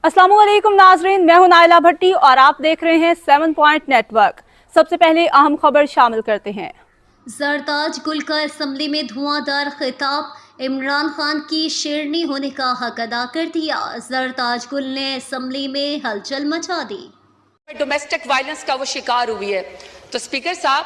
अस्सलाम वालेकुम नाजरीन, मैं हूं नाइला भट्टी और आप देख रहे हैं 7 पॉइंट नेटवर्क। सबसे पहले अहम खबर शामिल करते हैं। जरताज गुल का असम्बली में धुआंधार खिताब, इमरान खान की शेरनी होने का हक अदा कर दिया। जरताज गुल ने असम्बली में हलचल मचा दी। डोमेस्टिक वायलेंस का वो शिकार हुई है, तो स्पीकर साहब,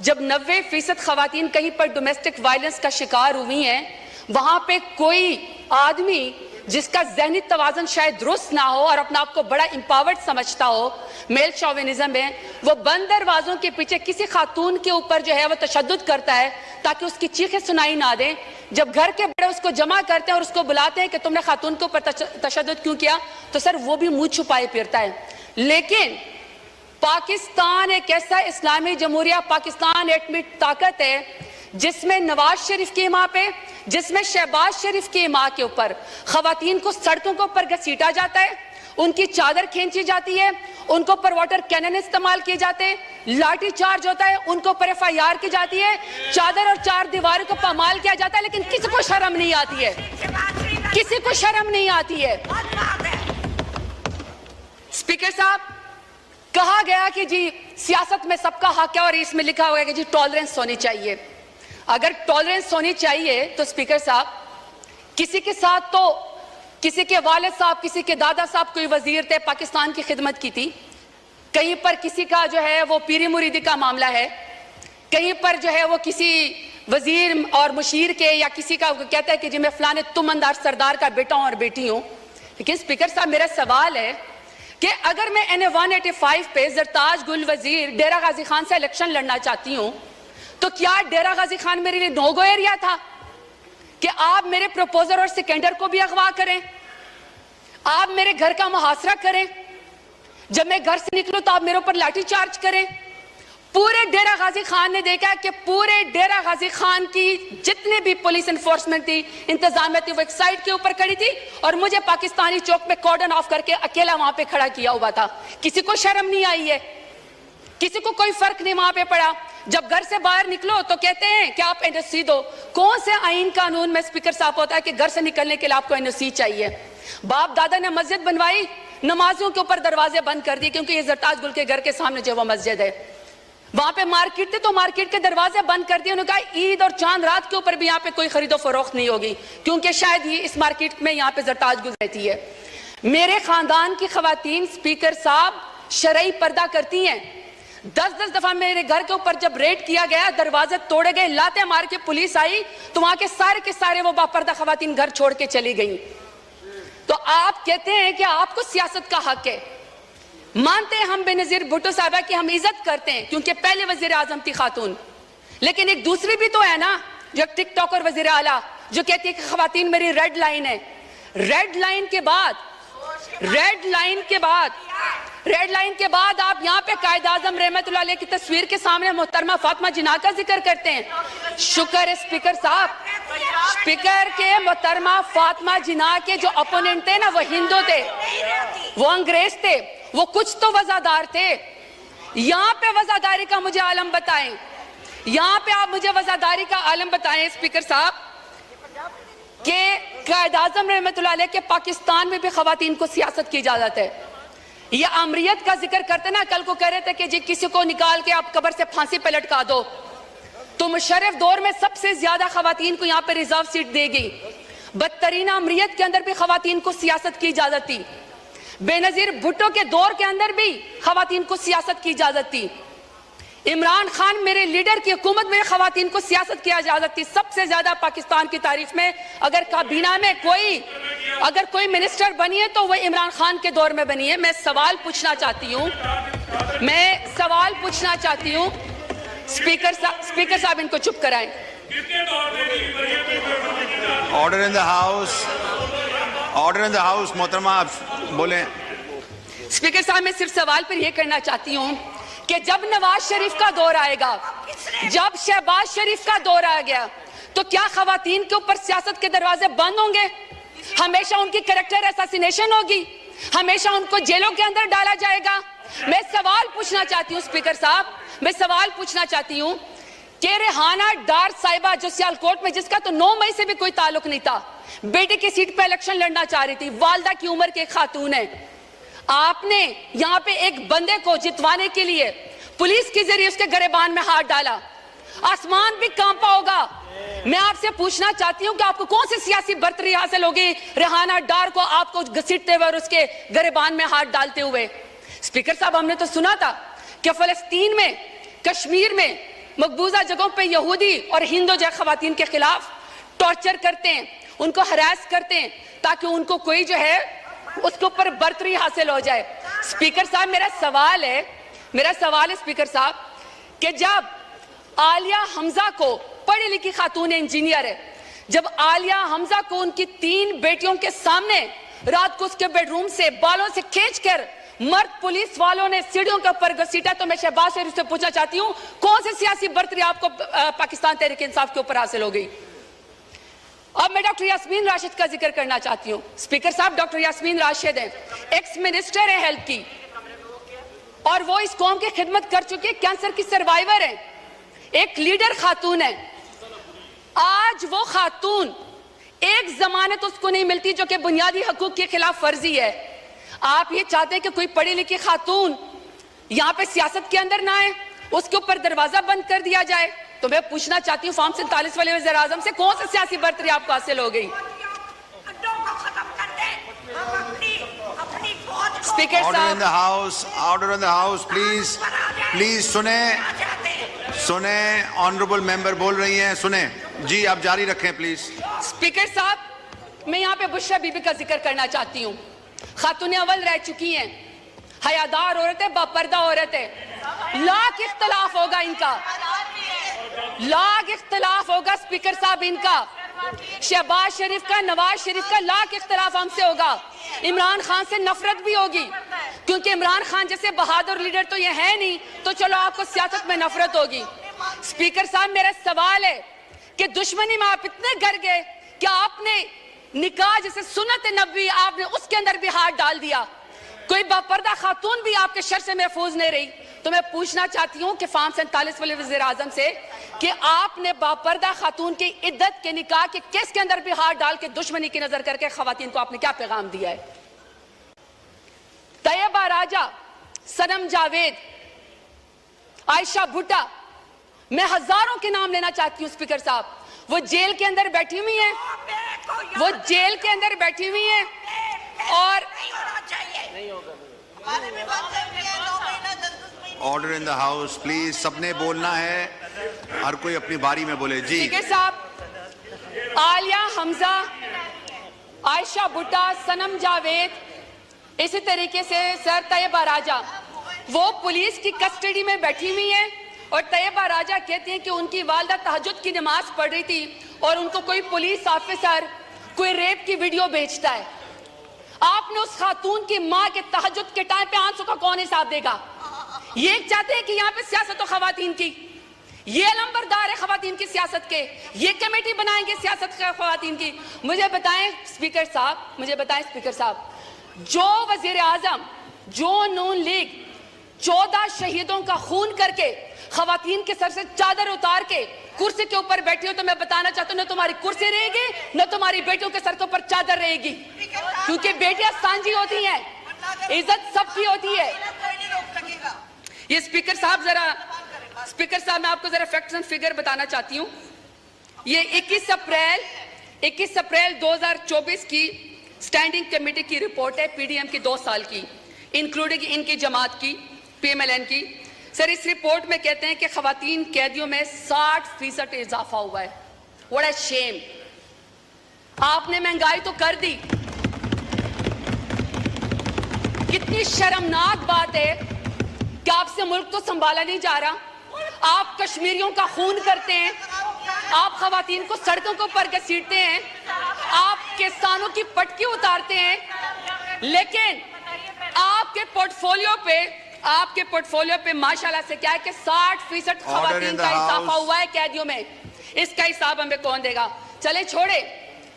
जब 90% खवातीन कहीं पर डोमेस्टिक वायलेंस का शिकार हुई हैं, वहां पे कोई आदमी जिसका ज़हनी तवाज़न शायद दुरुस्त ना हो और अपना आपको बड़ा एम्पावर्ड समझता हो, मेल शोविनिज्म में, वो बंद दरवाजों के पीछे किसी खातून के ऊपर जो है वो तशद्दुद करता है ताकि उसकी चीखें सुनाई ना दें। जब घर के बड़े उसको जमा करते हैं और उसको बुलाते हैं कि तुमने खातून के ऊपर तशद्दुद क्यों किया, तो सर वो भी मुंह छुपाए फिरता है। लेकिन पाकिस्तान एक ऐसा इस्लामी जमहूरिया पाकिस्तान एटमी ताकत है जिसमें नवाज शरीफ की माँ पे, जिसमें शहबाज शरीफ की माँ के ऊपर खवातीन को सड़कों के ऊपर घसीटा जाता है, उनकी चादर खींची जाती है, उनको ऊपर वाटर कैनन इस्तेमाल किए जाते हैं, लाठी चार्ज होता है, उनको ऊपर FIR की जाती है, चादर और चार दीवारों को पामाल किया जाता है, लेकिन किसी को शर्म नहीं आती है, किसी को शर्म नहीं आती है। स्पीकर साहब, कहा गया कि जी सियासत में सबका हक है और इसमें लिखा हुआ है कि जी टॉलरेंस होनी चाहिए। अगर टॉलरेंस होनी चाहिए तो स्पीकर साहब, किसी के साथ तो किसी के वालिद साहब, किसी के दादा साहब कोई वजीर थे, पाकिस्तान की खिदमत की थी, कहीं पर किसी का जो है वो पीरी मुरीदी का मामला है, कहीं पर जो है वो किसी वजीर और मुशीर के या किसी का कहता है कि जी मैं फलाने तुमंदार सरदार का बेटा हूं और बेटी हूं। लेकिन स्पीकर साहब, मेरा सवाल है कि अगर मैं NA 185 पे जरताज गुल वजीर डेरा गाजी खान से इलेक्शन लड़ना चाहती हूं, तो क्या डेरा गाजी खान मेरे लिए नो गो एरिया था कि आप मेरे प्रपोजर और सिकंदर को भी अगवा करें, आप मेरे घर का मुहासरा करें, जब मैं घर से निकलूं तो आप मेरे ऊपर लाठी चार्ज करें। पूरे डेरा गाजी खान ने देखा कि पूरे डेरा गाजी खान की जितने भी पुलिस एनफोर्समेंट थी, इंतजामिया थी, वो एक साइड के ऊपर खड़ी थी और मुझे पाकिस्तानी चौक में कॉर्डन ऑफ करके अकेला वहां पे खड़ा किया हुआ था। किसी को शर्म नहीं आई है, किसी को कोई फर्क नहीं वहां पे पड़ा। जब घर से बाहर निकलो तो कहते हैं कि आप NOC दो। कौन से आईन कानून में स्पीकर साहब होता है कि घर से निकलने के लिए आपको NOC चाहिए? बाप दादा ने मस्जिद बनवाई, नमाजियों के ऊपर दरवाजे बंद कर दिए, क्योंकि ये जरताज गुल के घर के सामने जो वो मस्जिद है, वहां पे मार्केट थे तो मार्केट के दरवाजे बंद कर दिए। उन्होंने कहा ईद और चांद रात के ऊपर भी यहाँ पे कोई खरीदो फरोख्त नहीं होगी, क्योंकि शायद ये इस मार्केट में यहाँ पे जरताज गुल रहती है। मेरे खानदान की खवातीन स्पीकर साहब शरई पर्दा करती हैं। 10-10 दफा मेरे घर के ऊपर जब रेड किया गया, दरवाजे तोड़े गए, लाते मार के पुलिस आई, तो वहां के सारे वो बापर्दा खवातीन घर छोड़ के चली गई। तो आप कहते हैं कि आपको सियासत का हक है। मानते हैं हम बेनजीर भुट्टो साहबा की हम इज्जत करते हैं क्योंकि पहले वजीर आजम थी खातून, लेकिन एक दूसरी भी तो है ना, जो टिकटॉक और वजीर आला जो कहती है कि खवातीन मेरी रेड लाइन है। रेड लाइन के बाद आप यहाँ पे कायद आजम रहमतुल्लाह अलैह की तस्वीर के सामने मोहतरमा फातिमा जिन्ना का जिक्र करते हैं। शुक्र है स्पीकर साहब, स्पीकर के मोहतरमा फातिमा जिन्ना के जो अपोनेंट थे ना, वो हिंदू थे, वो अंग्रेज थे, वो कुछ तो वजादार थे। यहाँ पे वजादारी का मुझे आलम बताएं, यहाँ पे आप मुझे वजादारी का आलम बताएं स्पीकर साहब, कि कायद आजम रहमतुल्लाह अलैह के पाकिस्तान में भी खवातीन को सियासत की इजाजत है। ये अमरियत का जिक्र करते ना, कल को कह रहे थे कि जी किसी को निकाल के आप कब्र से फांसी पे लटका दो, तो मुशर्रफ दौर में सबसे ज्यादा खवातीन को यहाँ पे रिजर्व सीट देगी। बदतरीन अमरियत के अंदर भी खवातीन को सियासत की इजाजत थी, बेनजीर भुट्टो के दौर के अंदर भी खवातीन को सियासत की इजाजत थी, इमरान खान मेरे लीडर की हुकूमत में खवातीन को सियासत की इजाजत थी। सबसे ज्यादा पाकिस्तान की तारीफ में अगर काबीना में कोई मिनिस्टर बनी है तो वो इमरान खान के दौर में बनी है। मैं सवाल पूछना चाहती हूँ, स्पीकर साहब इनको चुप कराएं। ऑर्डर इन द हाउस, मोहतरमा आप बोले। स्पीकर साहब, मैं सिर्फ सवाल पर यह करना चाहती हूँ कि जब नवाज शरीफ का दौर आएगा, जब शहबाज शरीफ का दौर आ गया, तो क्या खवातीन के ऊपर सियासत के दरवाजे बंद होंगे? हमेशा उनकी कैरेक्टर असैसिनेशन होगी, हमेशा उनको जेलों के अंदर डाला जाएगा? मैं सवाल पूछना चाहती हूँ स्पीकर साहब, मैं सवाल पूछना चाहती हूँ کہ ریحانہ ڈار صاحبہ جو سیالکوٹ میں جس کا تو 9 مئی سے بھی کوئی تعلق نہیں تھا, بیٹے کی سیٹ پہ الیکشن لڑنا چاہ رہی تھی, والدہ کی عمر کے خاتون ہے, آپ نے یہاں پہ ایک بندے کو جتوانے کے لیے پولیس کے ذریعے اس کے گریبان میں ہاتھ ڈالا, آسمان بھی کانپا ہوگا. میں آپ سے پوچھنا چاہتی ہوں کہ آپ کو کون سی سیاسی برتری حاصل ہوگی ریحانہ ڈار کو آپ کو گھسیٹتے ہوئے اور اس کے گریبان میں ہاتھ ڈالتے ہوئے. اسپیکر صاحب, ہم نے تو سنا تھا کہ فلسطین میں, کشمیر میں مقبوضہ جگہوں پہ یہودی اور ہندو جو خواتین کے خلاف ٹارچر کرتے ہیں, ان کو ہراس کرتے ہیں تاکہ ان کو کوئی جو ہے اس کے اوپر برتری حاصل ہو جائے. اسپیکر صاحب, میرا سوال ہے اسپیکر صاحب کہ جب عالیہ حمزہ کو, پڑھی لکھی خاتون انجینئر ہے, جب عالیہ حمزہ کو ان کی 3 بیٹیوں کے سامنے رات کو اس کے بیڈ روم سے بالوں سے کھینچ کر مرد پولیس والوں نے سیڑھیوں کے اوپر گھسیٹا, تو میں شہباز شریف سے پوچھنا چاہتی ہوں کون سی سیاسی برتری آپ کو پاکستان تحریک انصاف کے اوپر حاصل ہو گئی. اب میں ڈاکٹر یاسمین راشد کا ذکر کرنا چاہتی ہوں. اسپیکر صاحب, ڈاکٹر یاسمین راشد ہیں, ایکس منسٹر ہیں ہیلتھ کی, اور وہ اس قوم کی خدمت کر چکی ہے, کینسر کی سروائیور ہیں, ایک لیڈر خاتون ہے. آج وہ خاتون ایک ضمانت اس کو نہیں ملتی جو کہ بنیادی حقوق کے خلاف ورزی ہے. آپ یہ چاہتے ہیں کہ کوئی پڑھی لکھی خاتون یہاں پہ سیاست کے اندر نہ آئے, اس کے اوپر دروازہ بند کر دیا جائے. تو میں پوچھنا چاہتی ہوں فارم 47 والے وزیر اعظم سے کون سی سیاسی برتری آپ کو حاصل ہو گئی. Speaker order in the house please سنیں آنریبل ممبر بول رہی ہیں, سنیں جی, آپ جاری رکھیں پلیز. اسپیکر صاحب, میں یہاں پہ بشرا بی بی کا ذکر کرنا چاہتی ہوں. خاتون اول رہ چکی ہیں, حیادار عورت ہے, باپردہ عورت ہے, لاکھ اختلاف ہوگا ان کا, لاکھ اختلاف ہوگا اسپیکر صاحب ان کا, شہباز شریف کا, نواز شریف کا, لاکھ اختلاف ہم سے ہوگا. عمران خان سے نفرت بھی ہوگی کیونکہ عمران خان جیسے بہادر لیڈر تو یہ ہے نہیں, تو چلو آپ کو سیاست میں نفرت ہوگی. اسپیکر صاحب, میرا سوال ہے کہ دشمنی میں آپ اتنے گر گئے کہ آپ نے نکاح جیسے سنت نبوی آپ نے اس کے اندر بھی ہاتھ ڈال دیا. کوئی باپردہ خاتون بھی آپ کے شر سے محفوظ نہیں رہی. تو میں پوچھنا چاہتی ہوں کہ فارم 47 والے وزیر اعظم سے کہ آپ نے باپردہ خاتون کی عدت کے نکاح کے کیس کے اندر بھی ہاتھ ڈال کے دشمنی کی نظر کر کے خواتین کو آپ نے کیا پیغام دیا ہے. طیبہ راجہ, صنم جاوید, عائشہ بھٹا, میں ہزاروں کے نام لینا چاہتی ہوں اسپیکر صاحب. وہ جیل کے اندر بیٹھی ہوئی ہیں, وہ جیل کے اندر بیٹھی ہوئی ہیں, اور order in the house please, سب نے بولنا ہے, ہر کوئی اپنی باری میں بولے. جی اسپیکر صاحب, عالیہ حمزہ, عائشہ بھٹا, صنم جاوید, اسی طریقے سے سر طیبہ راجہ, وہ پولیس کی کسٹڈی میں بیٹھی ہوئی ہیں, اور طیبہ راجہ کہتے ہیں کہ ان کی والدہ تہجد کی نماز پڑھ رہی تھی اور ان کو کوئی پولیس آفیسر کوئی ریپ کی ویڈیو بھیجتا ہے. آپ نے اس خاتون کی ماں کے تہجد کے ٹائم پہ آنسوں کا کون حساب دے گا؟ یہ چاہتے ہیں کہ یہاں پہ سیاست و خواتین کی, یہ علمبردار ہے خواتین کی سیاست کے, یہ کمیٹی بنائیں گے سیاست کے خواتین کی. مجھے بتائیں اسپیکر صاحب, جو وزیر اعظم, جو نون لیگ 14 شہیدوں کا خون کر کے خواتین کے سر سے چادر اتار کے کرسی کے اوپر بیٹھی ہو, تو میں بتانا چاہتا ہوں نہ تمہاری کرسی رہے گی نہ تمہاری بیٹیوں کے سر کے اوپر چادر رہے گی, کیونکہ بیٹیاں سانجی ہوتی ہیں, عزت سب کی ہوتی ہے. یہ اسپیکر صاحب میں آپ کو ذرا فیکٹس اینڈ فگر بتانا چاہتی ہوں. یہ 21 اپریل 2024 کی اسٹینڈنگ کمیٹی کی رپورٹ ہے, پی ڈی ایم کی 2 سال کی, انکلوڈنگ ان کی جماعت کی, پی ایم ایل این کی. سر, اس رپورٹ میں کہتے ہیں کہ خواتین قیدیوں میں 60% اضافہ ہوا ہے. What a shame! آپ نے مہنگائی تو کر دی, کتنی شرمناک بات ہے کہ آپ سے ملک تو سنبھالا نہیں جا رہا. آپ کشمیریوں کا خون کرتے ہیں, آپ خواتین کو سڑکوں کے اوپر گھسیٹتے ہیں, آپ کسانوں کی پٹکی اتارتے ہیں, لیکن آپ کے پورٹ فولیو پہ ماشاءاللہ سے کیا ہے کہ 60% خواتین کا اضافہ ہوا ہے قیدیوں میں. اس کا حساب ہمیں کون دے گا؟ چلے چھوڑے,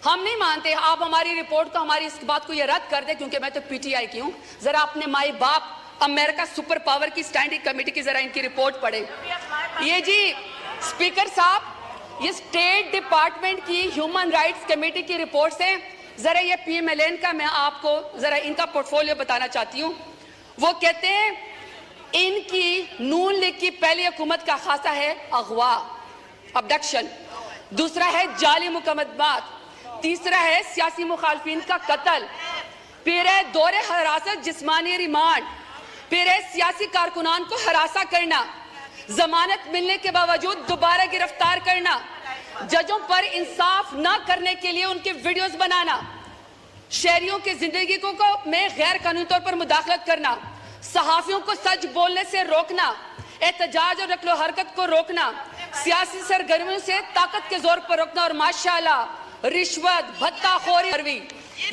ہم نہیں مانتے, آپ ہماری رپورٹ کو, ہماری اس بات کو یہ رد کر دیں, کیونکہ میں تو پی ٹی آئی کی ہوں. ذرا اپنے مائی باپ امریکہ سپر پاور کی اسٹینڈنگ کمیٹی کی ذرا ان کی رپورٹ پڑھیں. یہ جی स्पीकर साहब, ये स्टेट डिपार्टमेंट की ह्यूमन राइट्स कमेटी की रिपोर्ट्स हैं। जरा ये PMLN का मैं आपको जरा इनका पोर्टफोलियो बताना चाहती हूँ। वो कहते हैं इनकी नून लीग की पहली हुकूमत का खासा है अगवा, अबडक्शन, दूसरा है जाली मुकदमात, तीसरा है सियासी मुखालफिन का कत्ल, फिर है दौरे हरासत, जिस्मानी रिमांड, फिर है सियासी कारकुनान को हरासा करना, जमानत मिलने के बावजूद दोबारा गिरफ्तार करना, जजों पर इंसाफ न करने के लिए उनके वीडियोस बनाना, शहरियों की जिंदगी को में गैर कानूनी तौर पर मुदाखलत करना, सहाफियों को सच बोलने से रोकना, एहतजाज और नकलो हरकत को रोकना, सियासी सरगर्मियों से ताकत के जोर पर रोकना और माशाल्लाह रिश्वत भत्ताखोरी,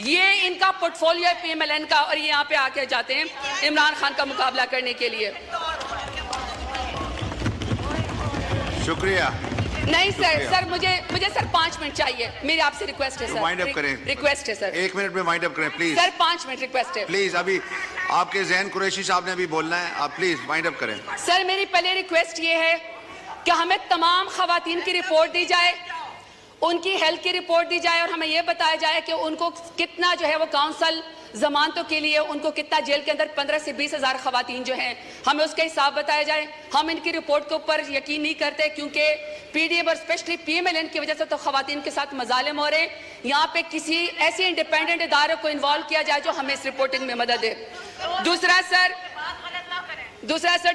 ये इनका पोर्टफोलियो है PMLN का। और ये यहाँ पे आके जाते हैं इमरान खान का मुकाबला करने के लिए। शुक्रिया। नहीं सर, मुझे सर 5 मिनट चाहिए, मेरी आपसे रिक्वेस्ट है सर। वाइंड अप करें, रिक्वेस्ट है सर, 1 मिनट में वाइंड अप करें प्लीज सर। 5 मिनट रिक्वेस्ट है प्लीज। अभी आपके ज़हन कुरैशी साहब ने अभी बोलना है, आप प्लीज वाइंड अप करें। सर। मेरी पहले रिक्वेस्ट ये है कि हमें तमाम खवातीन की रिपोर्ट दी जाए, उनकी हेल्थ की रिपोर्ट दी जाए और हमें यह बताया जाए कि उनको कितना जो है वो काउंसिल जमानतों के लिए उनको कितना जेल के अंदर 15 से 20 हज़ार खवातीन जो हैं, हमें उसका हिसाब बताया जाए। हम इनकी रिपोर्ट के ऊपर यकीन नहीं करते क्योंकि PDM और स्पेशली PMLN की वजह से तो खवातीन के साथ मजालिम हो रहे हैं। यहाँ पे किसी ऐसे इंडिपेंडेंट इदारे को इन्वॉल्व किया जाए जो हमें इस रिपोर्टिंग में मदद दे। दूसरा सर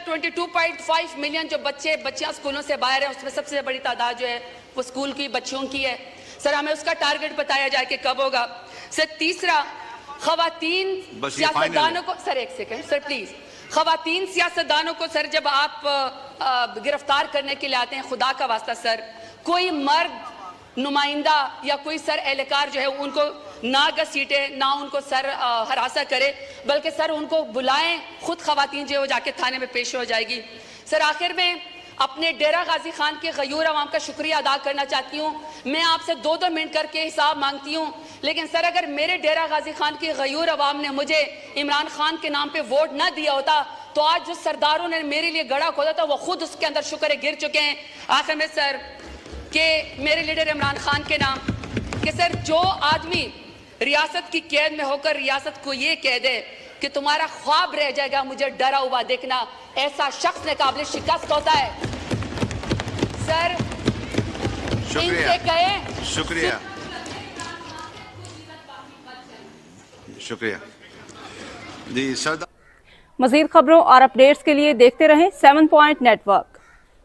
22.5 मिलियन जो बच्चियां स्कूलों से बाहर हैं, उसमें सबसे बड़ी तादाद जो है वो स्कूल की बच्चियों की है। सर हमें उसका टारगेट बताया जाए कि कब होगा। सर तीसरा, खवातीन सियासतदानों को, सर एक सेकंड सर प्लीज, खवातीन सियासतदानों को सर जब आप गिरफ्तार करने के लिए आते हैं, खुदा का वास्ता सर कोई मर्द नुमाइंदा या कोई सर एहलकार जो है उनको ना घसीटे, ना उनको सर हरासा करे, बल्कि सर उनको बुलाएं, खुद खवातीन जो है वो जाके थाने में पेश हो जाएगी। सर आखिर में अपने डेरा गाजी खान के गयूर अवाम का शुक्रिया अदा करना चाहती हूँ। मैं आपसे 2-2 मिनट करके हिसाब मांगती हूँ, लेकिन सर अगर मेरे डेरा गाजी खान की गयूर अवाम ने मुझे इमरान खान के नाम पे वोट ना दिया होता तो आज जो सरदारों ने मेरे लिए गड़ा खोदा था वो खुद उसके अंदर शुक्र गिर चुके हैं। आखिर में सर के मेरे लीडर इमरान खान के नाम कि सर जो आदमी रियासत की कैद में होकर रियासत को ये कह दे कि तुम्हारा ख्वाब रह जाएगा मुझे डरा हुआ देखना, ऐसा शख्स ने काबिल शिकस्त होता है। सर इनसे कहे शुक्रिया शुक्रिया जी सरदार। मजीद खबरों और अपडेट्स के लिए देखते रहें 7 पॉइंट नेटवर्क।